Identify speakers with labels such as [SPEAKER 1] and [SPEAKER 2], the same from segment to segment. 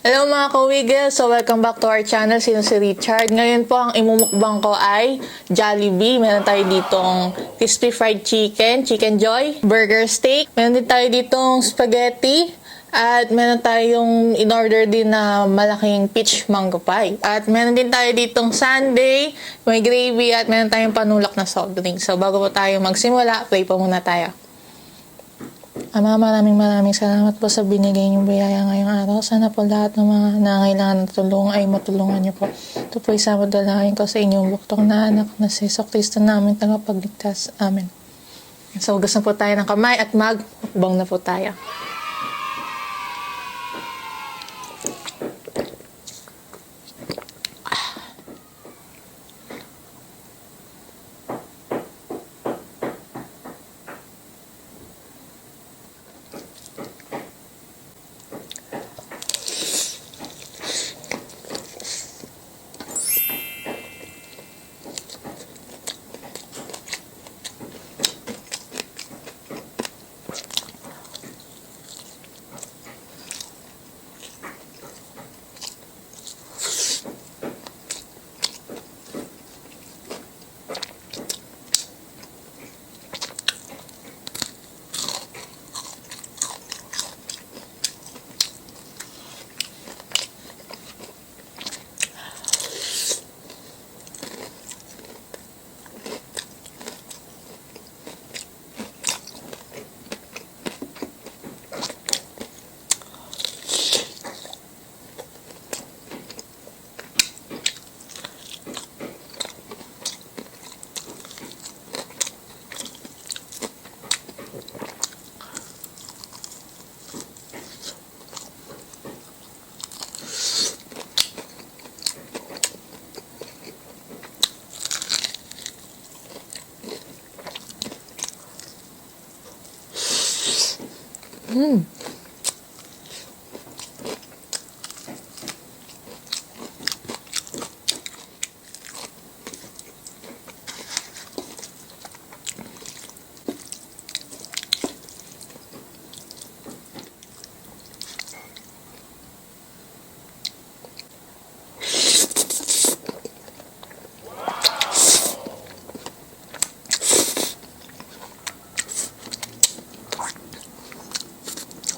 [SPEAKER 1] Hello mga kawigil! So welcome back to our channel. Sino si Richard. Ngayon po ang imumukbang ko ay Jollibee. Meron tayo ditong crispy fried chicken, chicken joy, burger steak. Meron din tayo ditong spaghetti. At meron tayong in-order din na malaking peach mango pie. At meron din tayo ditong sundae, may gravy, at meron tayong panulak na soft drink. So bago po tayo magsimula, play po muna tayo. Ama, maraming salamat po sa binigay niyong biyaya ngayong araw. Sana po lahat ng mga nangailangan ng tulong ay matulungan niyo po. Ito po isang madalahin ko sa inyong buktong na anak na si Jesucristo namin tagapagligtas. Amen. So, hugas na po tayo ng kamay at magbang na po tayo.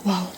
[SPEAKER 1] Wow.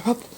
[SPEAKER 1] Sarap.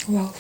[SPEAKER 1] Wow.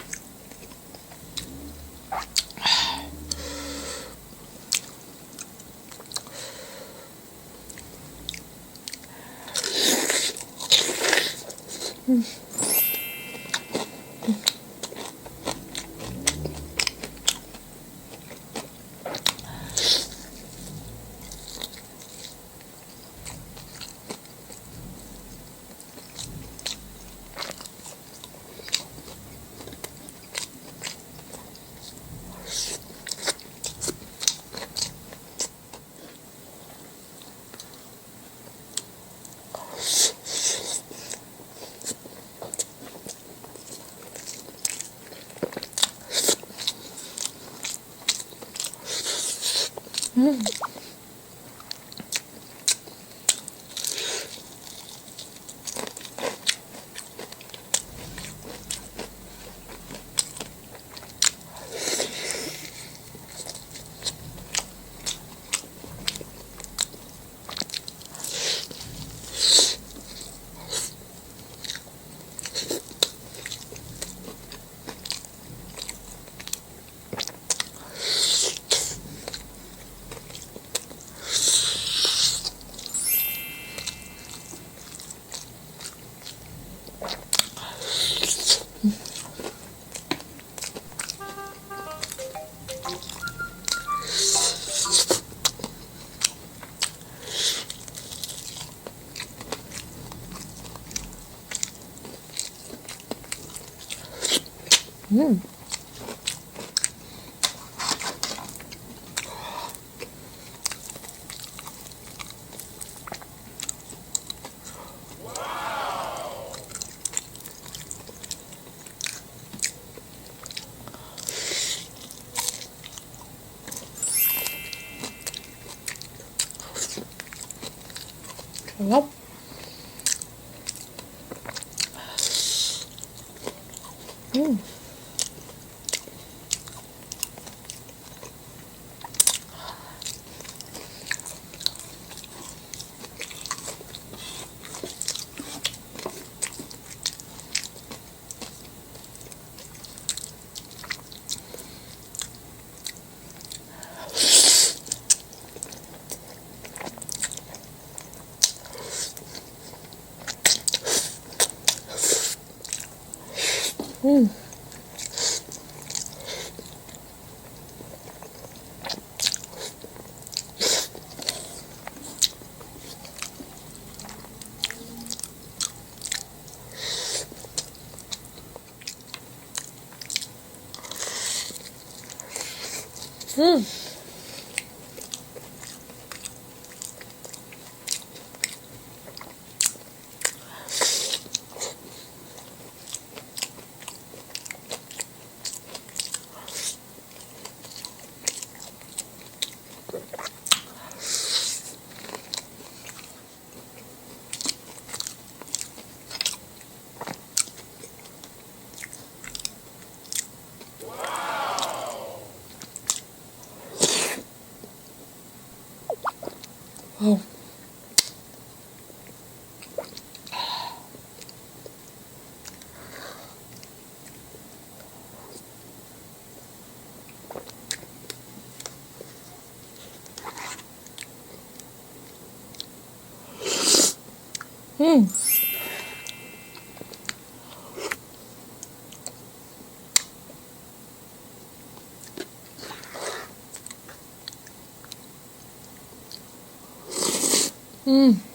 [SPEAKER 1] Sarap. Hmm. Hmm.